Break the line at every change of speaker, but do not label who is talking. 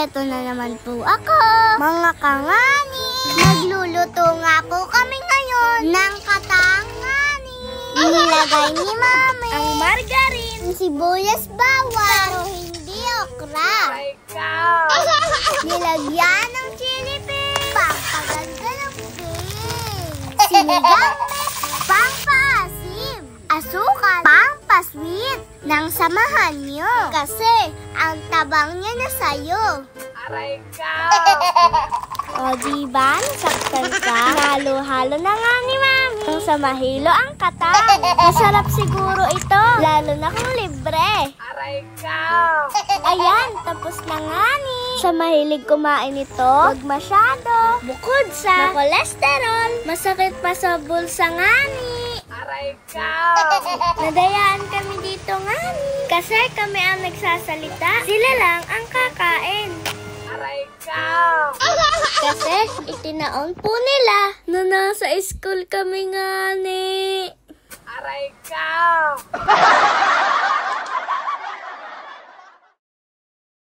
Eto na naman po ako, mga kangani. Nagluluto nga po kami ngayon ng katangani. Nilagay ni Mami ang margarine, sibuyas, bawang, pero hindi okra. Nilagyan ng chili paste, pampaganda ng pink. Sinigang, pampaasim. Asukal, pampasweet. Nang samahan nyo, kasi ang tabang niya na sa'yo.
Aray ka!
O diba, nasaktan ka? Halo-halo na nga ni Mami. Nang sa mahilo ang katang. Masarap siguro ito, lalo na kung libre.
Aray ka!
Ayan, tapos na nga ni. Sa mahilig kumain ito, huwag masyado. Bukod sa kolesterol, masakit pa sa bulsa nga ni.
Aray ka!
Nadayaan kami dito nga ni. Kasi kami ang nagsasalita, sila lang ang kakain.
Aray ka!
Kasi itinaon po nila na nasa school kami nga ni.
Aray ka!